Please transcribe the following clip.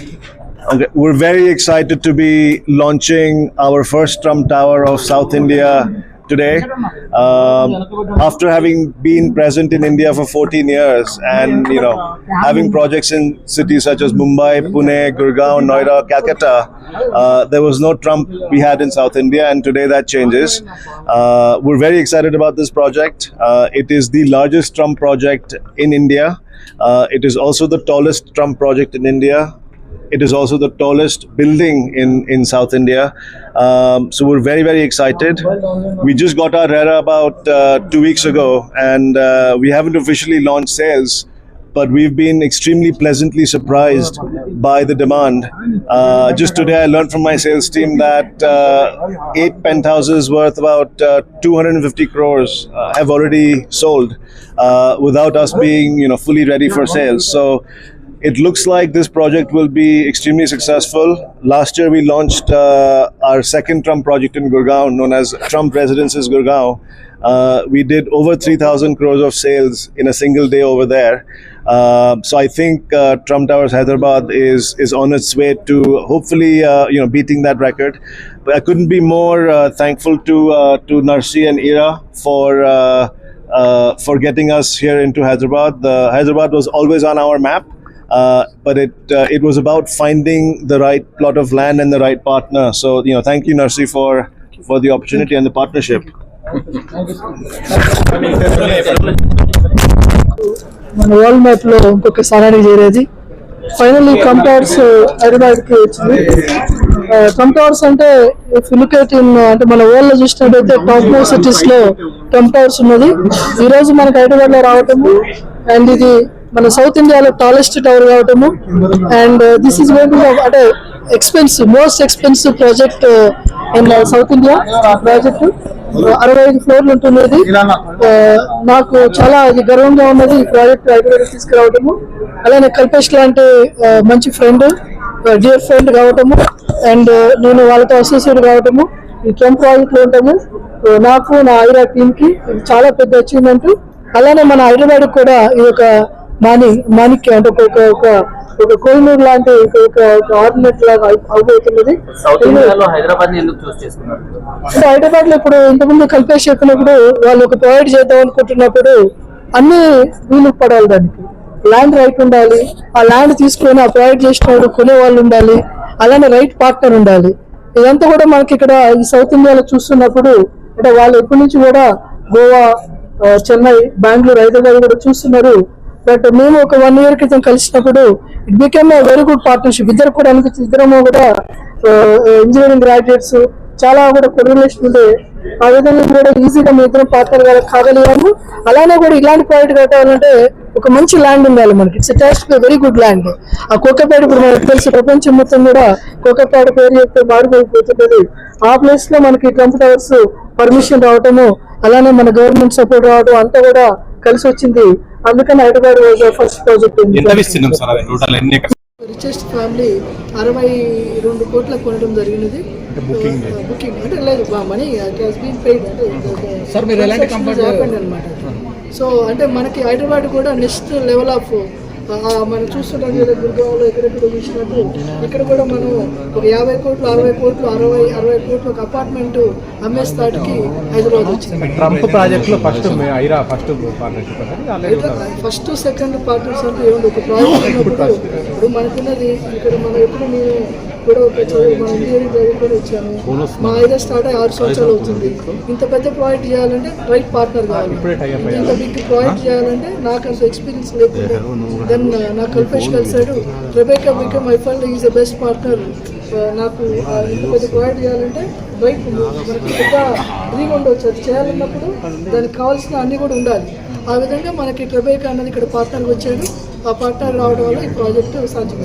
Okay, we're very excited to be launching our first Trump Tower of South India today. After having been present in India for 14 years and having projects in cities such as Mumbai, Pune, Gurgaon, Noida, Calcutta, there was no Trump we had in South India, and today that changes. We're very excited about this project. It is the largest Trump project in India. It is also the tallest Trump project in India. It is also the tallest building in South India. So we're very, very excited. We just got our RERA about 2 weeks ago, and we haven't officially launched sales, but we've been extremely pleasantly surprised by the demand. Just today I learned from my sales team that 8 penthouses worth about 250 crores have already sold without us being fully ready for sales. So it looks like this project will be extremely successful. Last year we launched our second Trump project in Gurgaon, known as Trump Residences Gurgaon. We did over 3,000 crores of sales in a single day over there. So I think Trump Towers Hyderabad is on its way to hopefully beating that record. But I couldn't be more thankful to Narsi and Ira for getting us here into Hyderabad. Hyderabad was always on our map. But it was about finding the right plot of land and the right partner. So thank you, Narsi, for the opportunity and the partnership. మన world map లో ఇంకొక స్థానానికి చేరేది finally Trump towers Hyderabad కి వచ్చింది. Trump towers అంటే అంటే మన world లో చూసినట్టయితే టాప్ మోస్ట్ సిటీస్ లో ట్రంప్ టవర్స్ ఉన్నది. ఈ రోజు మనకి హైదరాబాద్ లో రావటము అండ్ ఇది మన సౌత్ ఇండియాలో టాలెస్ట్ టవర్ కావటము అండ్ దిస్ ఈస్ అంటే most expensive project in south India project. 65 ఫ్లోర్లు ఉంటుంది. ఇది నాకు చాలా ఇది గర్వంగా ఉన్నది ఈ ప్రాజెక్ట్ హైదరాబాద్ తీసుకురావటము. అలానే కల్పేష్ లాంటి మంచి ఫ్రెండ్, డియర్ ఫ్రెండ్ కావటము అండ్ నేను వాళ్ళతో అసోసియేట్ కావటము ఈ ట్రంప్ ప్రాజెక్ట్ లో ఉంటాము. నాకు నా ఐరా టీమ్ కి చాలా పెద్ద అచీవ్మెంట్. అలానే మన హైదరాబాద్ కూడా ఇది ఒక మాణిక్యం అంటే ఒక కోహినూర్ లాంటి ఒక ఆర్నమెంట్ లాగా అవబోతున్నది. హైదరాబాద్ లో ఇప్పుడు ఇంతకుముందు కల్పేష్ చెప్పినప్పుడు వాళ్ళు ఒక ప్రొవైడ్ చేద్దాం అనుకుంటున్నప్పుడు అన్ని వీలు పడాలి, దానికి ల్యాండ్ రైట్ ఉండాలి, ఆ ల్యాండ్ తీసుకొని ఆ ప్రొవైడ్ చేసిన కొనే వాళ్ళు ఉండాలి, అలానే రైట్ పార్ట్నర్ ఉండాలి. ఇదంతా కూడా మనకి ఇక్కడ ఈ సౌత్ ఇండియాలో చూస్తున్నప్పుడు అంటే వాళ్ళు ఎప్పటి నుంచి కూడా గోవా, చెన్నై, బెంగళూరు, హైదరాబాద్ కూడా చూస్తున్నారు. బట్ మేము ఒక 1 year క్రితం కలిసినప్పుడు it became very good partnership. ఇద్దరు కూడా అనిపించింది, ఇద్దరము కూడా ఇంజనీరింగ్ గ్రాడ్యుయేట్స్, చాలా కూడా కొరిలేషన్ ఉండే. ఆ విధంగా కూడా ఈజీగా మీ ఇద్దరం పార్ట్నర్ గా కాగలిగాము. అలానే కూడా ఇలాంటి ప్రాజెక్ట్ కట్టాలంటే ఒక మంచి ల్యాండ్ ఉండాలి మనకి. It's attached to very good land. ఆ కోకాపేట ఇప్పుడు మనకు తెలిసి ప్రపంచం మొత్తం కూడా కోకాపేట పేరు చెప్తే మారిపోయిపోతున్నది. ఆ ప్లేస్ లో మనకి ట్రంప్ టవర్స్ పర్మిషన్ రావటము, అలానే మన గవర్నమెంట్ సపోర్ట్ రావడం అంతా కూడా కలిసి వచ్చింది. అందుకని Hyderabad first project. Richest family 62 కోట్ల కొనడం జరిగినది. బుకింగ్ అంటే లేదు, మనీ అనమాట. సో అంటే మనకి హైదరాబాద్ కూడా నెక్స్ట్ లెవెల్ ఆఫ్ మనం చూస్తుంటాం కదా, గుర్గావ్లో ఎక్కడెక్కడ చూసినట్టు ఇక్కడ కూడా మనం ఒక 50 కోట్లు 60 కోట్లు 60 కోట్లు ఒక అపార్ట్మెంట్ అమ్మే స్థాయికి హైదరాబాద్ వచ్చింది. ట్రంప్ ప్రాజెక్ట్ లో ఫస్ట్ సెకండ్ పార్ట్నర్స్ అంటే ఏముంది, ఒక ప్రాజెక్ట్ ఉన్నప్పుడు ఇప్పుడు మనకున్నది ఇక్కడ మనం ఎప్పుడు నేను కూడా ఒక మన ఇంజనీరింగ్ చదువుకొని వచ్చాను. మా ఐడియా స్టార్ట్ అయ్యి 6 సంవత్సరాలు అవుతుంది. ఇంత పెద్ద ప్రాజెక్ట్ చేయాలంటే రైట్ పార్ట్నర్ కావాలి. ఇంత బిగ్ ప్రాజెక్ట్ చేయాలంటే నాకు అంత ఎక్స్పీరియన్స్ లేకుండా దెన్ నాకు కల్పేష్ కలిసాడు. Rebecca became I felt is the best partner. నాకు ఇంత పెద్ద ప్రాజెక్ట్ చేయాలంటే రైట్ మనకి పెద్ద ఇదిగా ఉండవచ్చు. అది చేయాలన్నప్పుడు దానికి కావాల్సిన అన్ని కూడా ఉండాలి. ఆ విధంగా మనకి రెబేకా అన్నది ఇక్కడ పార్ట్నర్గా వచ్చాడు. ఆ పార్ట్నర్ రావడం వల్ల ఈ ప్రాజెక్టు సాధ్యం.